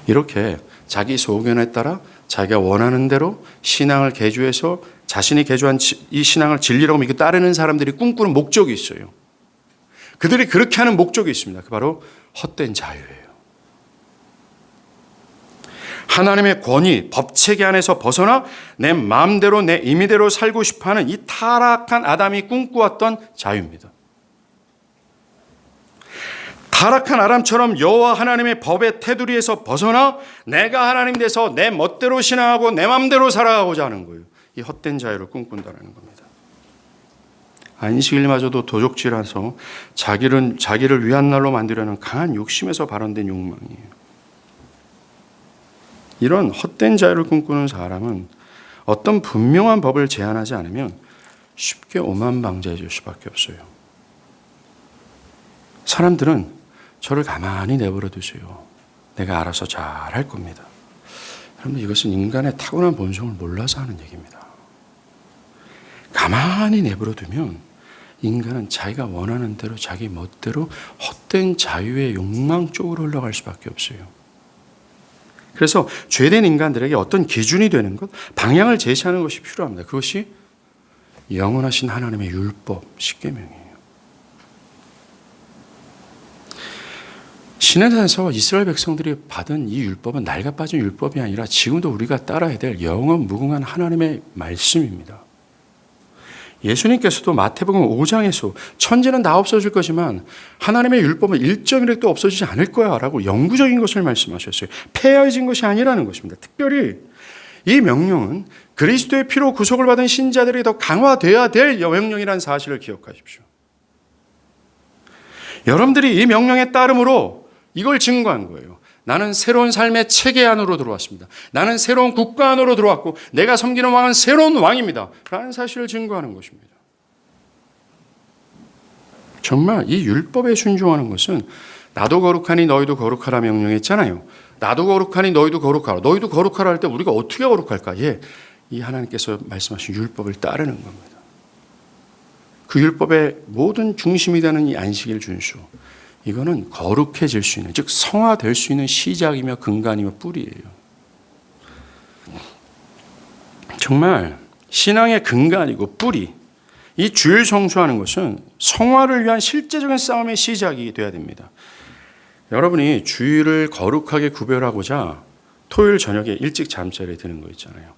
이렇게 자기 소견에 따라 자기가 원하는 대로 신앙을 개조해서 자신이 개조한 이 신앙을 진리라고 믿고 따르는 사람들이 꿈꾸는 목적이 있어요. 그들이 그렇게 하는 목적이 있습니다. 그 바로 헛된 자유예요. 하나님의 권위, 법체계 안에서 벗어나 내 마음대로 내 임의대로 살고 싶어하는 이 타락한 아담이 꿈꾸었던 자유입니다. 타락한 아담처럼 여호와 하나님의 법의 테두리에서 벗어나 내가 하나님 돼서 내 멋대로 신앙하고 내 마음대로 살아가고자 하는 거예요. 이 헛된 자유를 꿈꾼다는 겁니다. 안식일마저도 도적질해서 자기를 위한 날로 만들려는 강한 욕심에서 발현된 욕망이에요. 이런 헛된 자유를 꿈꾸는 사람은 어떤 분명한 법을 제한하지 않으면 쉽게 오만방자해질 수밖에 없어요. 사람들은 저를 가만히 내버려 두세요. 내가 알아서 잘 할 겁니다. 여러분, 이것은 인간의 타고난 본성을 몰라서 하는 얘기입니다. 가만히 내버려 두면 인간은 자기가 원하는 대로 자기 멋대로 헛된 자유의 욕망 쪽으로 흘러갈 수밖에 없어요. 그래서 죄된 인간들에게 어떤 기준이 되는 것, 방향을 제시하는 것이 필요합니다. 그것이 영원하신 하나님의 율법, 십계명이에요. 시내산에서 이스라엘 백성들이 받은 이 율법은 낡아빠진 율법이 아니라 지금도 우리가 따라야 될 영원 무궁한 하나님의 말씀입니다. 예수님께서도 마태복음 5장에서 천지는 다 없어질 거지만 하나님의 율법은 1.1획도 없어지지 않을 거야 라고 영구적인 것을 말씀하셨어요. 폐허해진 것이 아니라는 것입니다. 특별히 이 명령은 그리스도의 피로 구속을 받은 신자들이 더 강화되어야 될 명령이라는 사실을 기억하십시오. 여러분들이 이 명령에 따름으로 이걸 증거한 거예요. 나는 새로운 삶의 체계 안으로 들어왔습니다. 나는 새로운 국가 안으로 들어왔고 내가 섬기는 왕은 새로운 왕입니다. 라는 사실을 증거하는 것입니다. 정말 이 율법에 순종하는 것은 나도 거룩하니 너희도 거룩하라 명령했잖아요. 나도 거룩하니 너희도 거룩하라. 너희도 거룩하라 할 때 우리가 어떻게 거룩할까? 예, 이 하나님께서 말씀하신 율법을 따르는 겁니다. 그 율법의 모든 중심이 되는 이 안식일 준수. 이거는 거룩해질 수 있는, 즉 성화될 수 있는 시작이며 근간이며 뿌리예요. 정말 신앙의 근간이고 뿌리, 이 주일 성수하는 것은 성화를 위한 실제적인 싸움의 시작이 되어야 됩니다. 여러분이 주일을 거룩하게 구별하고자 토요일 저녁에 일찍 잠자리에 드는 거 있잖아요.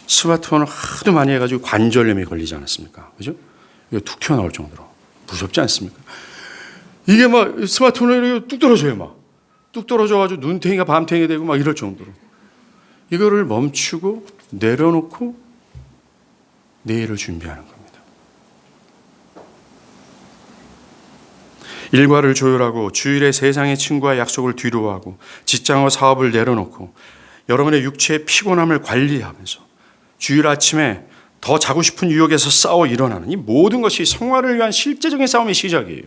스마트폰을 하도 많이 해가지고 관절염에 걸리지 않았습니까? 그죠? 이거 툭 튀어나올 정도로 무섭지 않습니까? 이게 막 스마트폰을 뚝 떨어져요, 막. 뚝 떨어져가지고 눈탱이가 밤탱이 되고 막 이럴 정도로. 이거를 멈추고 내려놓고 내일을 준비하는 겁니다. 일과를 조율하고 주일에 세상의 친구와 약속을 뒤로하고 직장과 사업을 내려놓고 여러분의 육체의 피곤함을 관리하면서 주일 아침에 더 자고 싶은 유혹에서 싸워 일어나는 이 모든 것이 성화를 위한 실제적인 싸움의 시작이에요.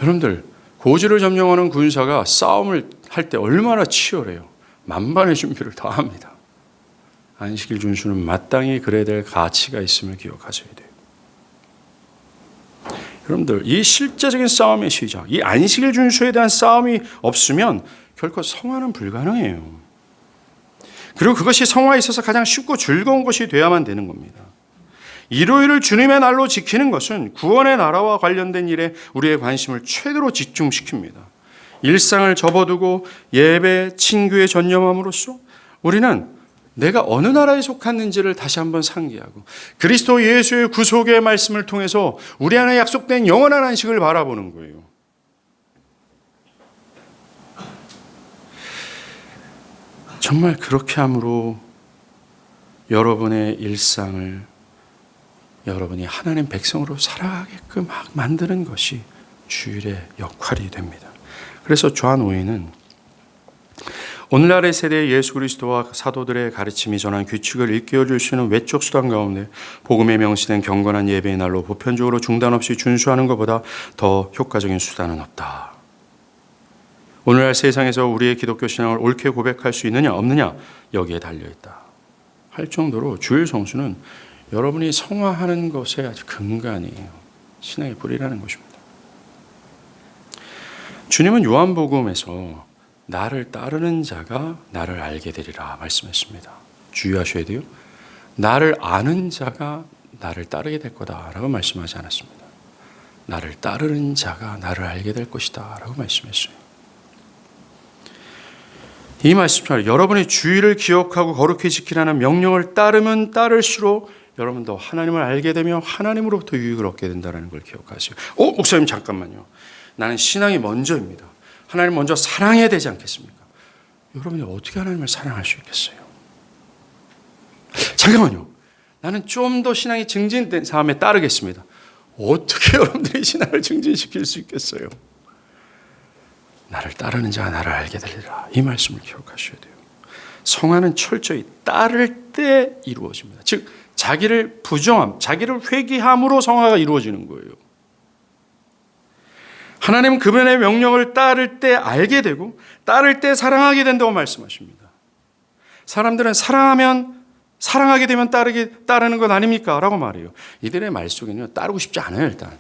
여러분들, 고지를 점령하는 군사가 싸움을 할 때 얼마나 치열해요. 만반의 준비를 다 합니다. 안식일 준수는 마땅히 그래야 될 가치가 있음을 기억하셔야 돼요. 여러분들, 이 실제적인 싸움의 시작, 이 안식일 준수에 대한 싸움이 없으면 결코 성화는 불가능해요. 그리고 그것이 성화에 있어서 가장 쉽고 즐거운 것이 되어야만 되는 겁니다. 일요일을 주님의 날로 지키는 것은 구원의 나라와 관련된 일에 우리의 관심을 최대로 집중시킵니다. 일상을 접어두고 예배, 친교에 전념함으로써 우리는 내가 어느 나라에 속했는지를 다시 한번 상기하고 그리스도 예수의 구속의 말씀을 통해서 우리 안에 약속된 영원한 안식을 바라보는 거예요. 정말 그렇게 함으로 여러분의 일상을 여러분이 하나님 백성으로 살아가게끔 막 만드는 것이 주일의 역할이 됩니다. 그래서 존 오웬은 오늘날의 세대의 예수 그리스도와 사도들의 가르침이 전한 규칙을 일깨워줄 수 있는 외적 수단 가운데 복음에 명시된 경건한 예배의 날로 보편적으로 중단 없이 준수하는 것보다 더 효과적인 수단은 없다. 오늘날 세상에서 우리의 기독교 신앙을 옳게 고백할 수 있느냐 없느냐 여기에 달려있다 할 정도로 주일 성수는 여러분이 성화하는 것의 아주 근간이에요. 신앙의 뿌리라는 것입니다. 주님은 요한복음에서 나를 따르는 자가 나를 알게 되리라 말씀했습니다. 주의하셔야 돼요. 나를 아는 자가 나를 따르게 될 거다라고 말씀하지 않았습니다. 나를 따르는 자가 나를 알게 될 것이다 라고 말씀했어요. 이 말씀처럼 여러분이 주의를 기억하고 거룩히 지키라는 명령을 따르면 따를수록 여러분도 하나님을 알게 되며 하나님으로부터 유익을 얻게 된다는 걸 기억하세요. 목사님 잠깐만요. 나는 신앙이 먼저입니다. 하나님 먼저 사랑해야 되지 않겠습니까? 여러분이 어떻게 하나님을 사랑할 수 있겠어요? 잠깐만요. 나는 좀 더 신앙이 증진된 삶에 따르겠습니다. 어떻게 여러분들이 신앙을 증진시킬 수 있겠어요? 나를 따르는 자가 나를 알게 되리라. 이 말씀을 기억하셔야 돼요. 성화는 철저히 따를 때 이루어집니다. 즉 자기를 부정함, 자기를 회개함으로 성화가 이루어지는 거예요. 하나님은 그분의 명령을 따를 때 알게 되고 따를 때 사랑하게 된다고 말씀하십니다. 사람들은 사랑하게 되면 따르는 것 아닙니까? 라고 말해요. 이들의 말 속에는 따르고 싶지 않아요. 일단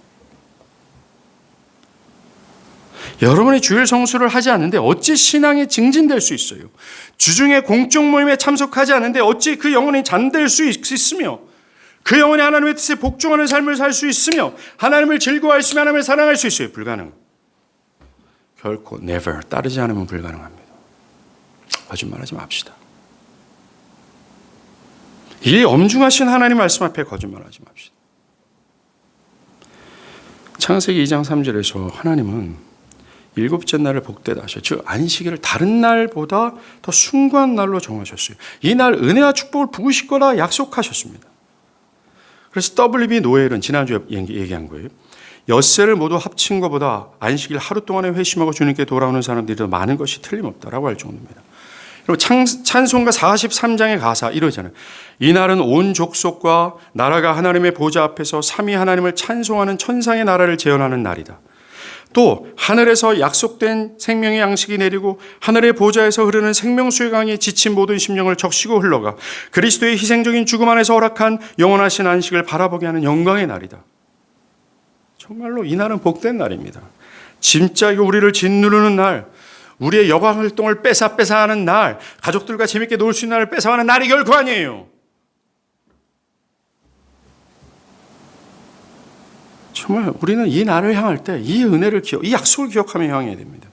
여러분이 주일 성수를 하지 않는데 어찌 신앙이 증진될 수 있어요? 주중에 공적 모임에 참석하지 않는데 어찌 그 영혼이 잠들 수 있으며 그 영혼이 하나님의 뜻에 복종하는 삶을 살 수 있으며 하나님을 즐거워할 수 있으며 하나님을 사랑할 수 있어요? 불가능. 결코 never 따르지 않으면 불가능합니다. 거짓말하지 맙시다. 이 엄중하신 하나님 말씀 앞에 거짓말하지 맙시다. 창세기 2장 3절에서 하나님은 일곱째 날을 복되다 하셨죠. 즉 안식일을 다른 날보다 더 숭고한 날로 정하셨어요. 이 날 은혜와 축복을 부으실 거라 약속하셨습니다. 그래서 WB 노엘은 지난주에 얘기한 거예요. 엿새를 모두 합친 것보다 안식일 하루 동안에 회심하고 주님께 돌아오는 사람들이 더 많은 것이 틀림없다라고 할 정도입니다. 그리고 찬송가 43장의 가사 이러잖아요. 이날은 온 족속과 나라가 하나님의 보좌 앞에서 삼위 하나님을 찬송하는 천상의 나라를 재현하는 날이다. 또 하늘에서 약속된 생명의 양식이 내리고 하늘의 보좌에서 흐르는 생명수의 강이 지친 모든 심령을 적시고 흘러가 그리스도의 희생적인 죽음 안에서 허락한 영원하신 안식을 바라보게 하는 영광의 날이다. 정말로 이 날은 복된 날입니다. 진짜 이거 우리를 짓누르는 날, 우리의 여가 활동을 뺏어하는 날, 가족들과 재밌게 놀 수 있는 날을 뺏어가는 날이 결코 아니에요. 정말 우리는 이 날을 향할 때 이 은혜를 이 약속을 기억하며 향해야 됩니다.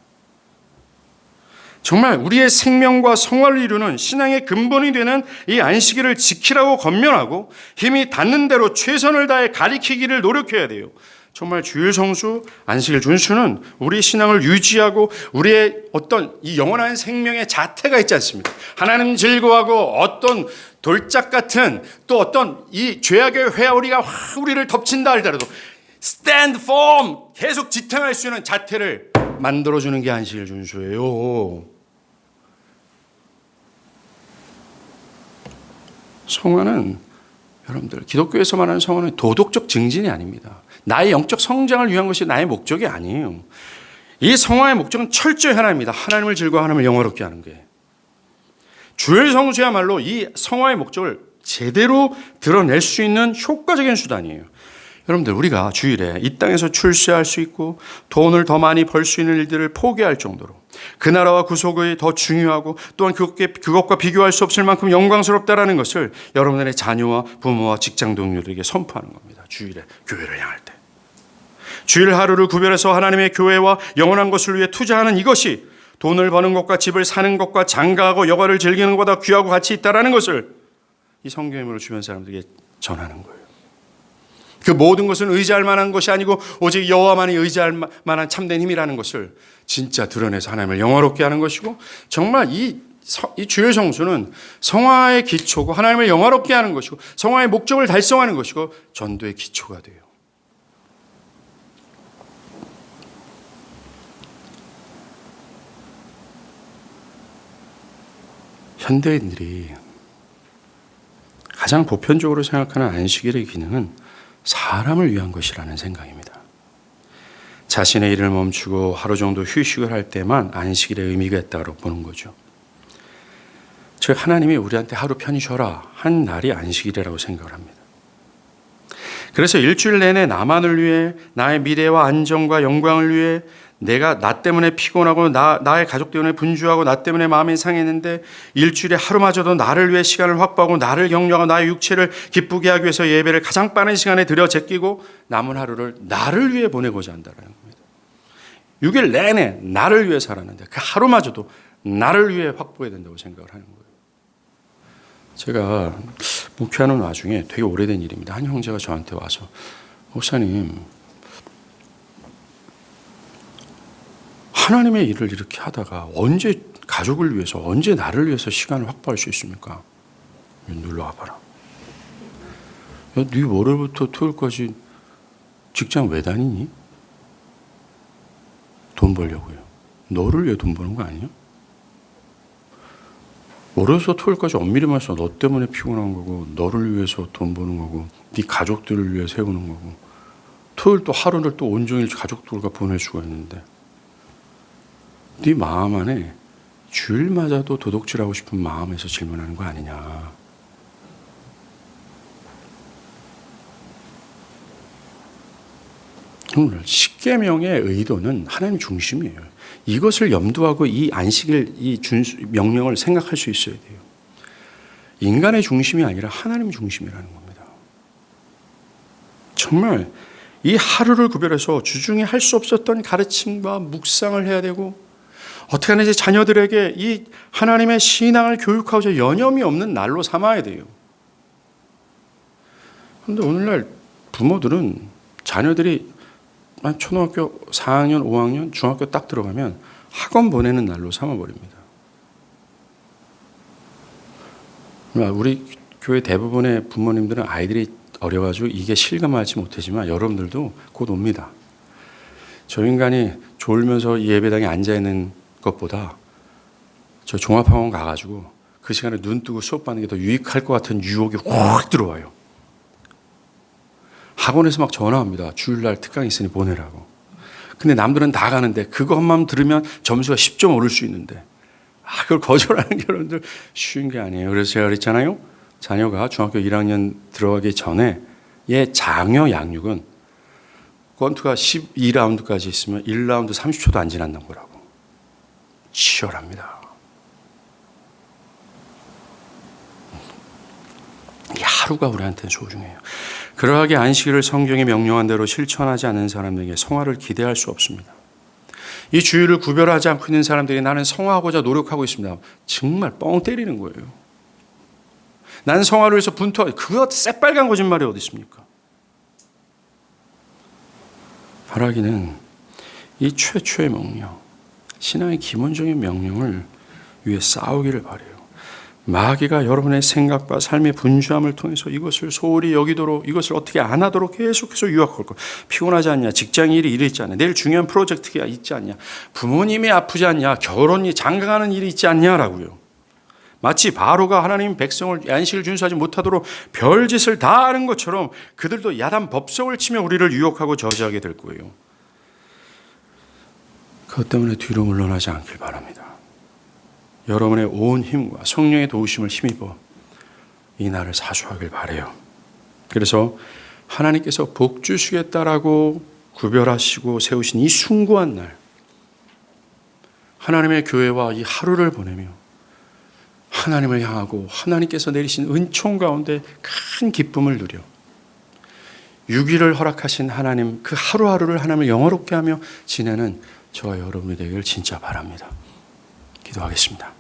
정말 우리의 생명과 성화를 이루는 신앙의 근본이 되는 이 안식일을 지키라고 권면하고 힘이 닿는 대로 최선을 다해 가리키기를 노력해야 돼요. 정말 주일 성수, 안식일 준수는 우리 신앙을 유지하고 우리의 어떤 이 영원한 생명의 자태가 있지 않습니까? 하나님 즐거워하고 어떤 돌짝 같은 또 어떤 이 죄악의 회오리가 확 우리를 덮친다 할지라도 stand firm, 계속 지탱할 수 있는 자태를 만들어주는 게 안식일 준수예요. 성화는 여러분들 기독교에서 말하는 성화는 도덕적 증진이 아닙니다. 나의 영적 성장을 위한 것이 나의 목적이 아니에요. 이 성화의 목적은 철저히 하나입니다. 하나님을 즐거워 하나님을 영화롭게 하는 게. 주일 성수야말로 이 성화의 목적을 제대로 드러낼 수 있는 효과적인 수단이에요. 여러분들 우리가 주일에 이 땅에서 출세할 수 있고 돈을 더 많이 벌 수 있는 일들을 포기할 정도로 그 나라와 구속이 더 중요하고 또한 그것과 비교할 수 없을 만큼 영광스럽다라는 것을 여러분들의 자녀와 부모와 직장 동료들에게 선포하는 겁니다. 주일에 교회를 향할 때. 주일 하루를 구별해서 하나님의 교회와 영원한 것을 위해 투자하는 이것이 돈을 버는 것과 집을 사는 것과 장가하고 여가를 즐기는 것보다 귀하고 가치 있다라는 것을 이 성경으로 주변 사람들에게 전하는 거예요. 그 모든 것은 의지할 만한 것이 아니고 오직 여호와만이 의지할 만한 참된 힘이라는 것을 진짜 드러내서 하나님을 영화롭게 하는 것이고 정말 이 주일 성수는 성화의 기초고 하나님을 영화롭게 하는 것이고 성화의 목적을 달성하는 것이고 전도의 기초가 돼요. 현대인들이 가장 보편적으로 생각하는 안식일의 기능은 사람을 위한 것이라는 생각입니다. 자신의 일을 멈추고 하루 정도 휴식을 할 때만 안식일의 의미가 있다고 보는 거죠. 즉 하나님이 우리한테 하루 편히 쉬어라 한 날이 안식일이라고 생각을 합니다. 그래서 일주일 내내 나만을 위해 나의 미래와 안정과 영광을 위해 내가 나 때문에 피곤하고 나의 가족 때문에 분주하고 나 때문에 마음이 상했는데 일주일에 하루마저도 나를 위해 시간을 확보하고 나를 격려하고 나의 육체를 기쁘게 하기 위해서 예배를 가장 빠른 시간에 들여 제끼고 남은 하루를 나를 위해 보내고자 한다는 겁니다. 6일 내내 나를 위해 살았는데 그 하루마저도 나를 위해 확보해야 된다고 생각을 하는 거예요. 제가 목회하는 와중에 되게 오래된 일입니다. 한 형제가 저한테 와서 목사님 하나님의 일을 이렇게 하다가 언제 가족을 위해서 언제 나를 위해서 시간을 확보할 수 있습니까? 놀러 와봐라. 야, 네 월요일부터 토요일까지 직장 왜 다니니? 돈 벌려고요. 너를 위해 돈 버는 거 아니야? 월요일부터 토요일까지 엄밀히 말해서 너 때문에 피곤한 거고, 너를 위해서 돈 버는 거고, 네 가족들을 위해 세우는 거고, 토요일 또 하루를 또 온종일 가족들과 보낼 수가 있는데, 네 마음 안에 주일마다도 도둑질하고 싶은 마음에서 질문하는 거 아니냐. 오늘 십계명의 의도는 하나님 중심이에요. 이것을 염두하고 이 안식일, 명령을 생각할 수 있어야 돼요. 인간의 중심이 아니라 하나님 중심이라는 겁니다. 정말 이 하루를 구별해서 주중에 할 수 없었던 가르침과 묵상을 해야 되고, 어떻게 하는지 자녀들에게 이 하나님의 신앙을 교육하고자 여념이 없는 날로 삼아야 돼요. 그런데 오늘날 부모들은 자녀들이 초등학교 4학년, 5학년, 중학교 딱 들어가면 학원 보내는 날로 삼아버립니다. 우리 교회 대부분의 부모님들은 아이들이 어려가지고 이게 실감하지 못하지만 여러분들도 곧 옵니다. 저 인간이 졸면서 예배당에 앉아있는 것보다 저 종합학원 가가지고 그 시간에 눈 뜨고 수업받는 게 더 유익할 것 같은 유혹이 확 들어와요. 학원에서 막 전화합니다. 주일날 특강 있으니 보내라고. 근데 남들은 다 가는데 그것만 들으면 점수가 10점 오를 수 있는데, 그걸 거절하는 게 여러분들 쉬운 게 아니에요. 그래서 제가 그랬잖아요. 자녀가 중학교 1학년 들어가기 전에 얘 장여 양육은 권투가 12라운드까지 있으면 1라운드 30초도 안 지났는 거라고. 치열합니다. 이 하루가 우리한테는 소중해요. 그러하게 안식일을 성경이 명령한 대로 실천하지 않는 사람에게 성화를 기대할 수 없습니다. 이 주일을 구별하지 않고 있는 사람들이 나는 성화하고자 노력하고 있습니다. 정말 뻥 때리는 거예요. 나는 성화를 위해서 분투하고, 그거 새빨간 거짓말이 어디 있습니까? 바라기는 이 최초의 명령, 신앙의 기본적인 명령을 위해 싸우기를 바라요. 마귀가 여러분의 생각과 삶의 분주함을 통해서 이것을 소홀히 여기도록, 이것을 어떻게 안 하도록 계속해서 유혹할 거예요. 피곤하지 않냐? 직장 일이 있지 않냐? 내일 중요한 프로젝트가 있지 않냐? 부모님이 아프지 않냐? 결혼이 장가가는 일이 있지 않냐라고요. 마치 바로가 하나님 백성을 안식을 준수하지 못하도록 별짓을 다 하는 것처럼 그들도 야단 법석을 치며 우리를 유혹하고 저지하게 될 거예요. 그것 때문에 뒤로 물러나지 않길 바랍니다. 여러분의 온 힘과 성령의 도우심을 힘입어 이 날을 사수하길 바라요. 그래서 하나님께서 복 주시겠다라고 구별하시고 세우신 이 숭고한 날, 하나님의 교회와 이 하루를 보내며 하나님을 향하고 하나님께서 내리신 은총 가운데 큰 기쁨을 누려 6일을 허락하신 하나님, 그 하루하루를 하나님을 영화롭게 하며 지내는 저와 여러분이 되기를 진짜 바랍니다. 기도하겠습니다.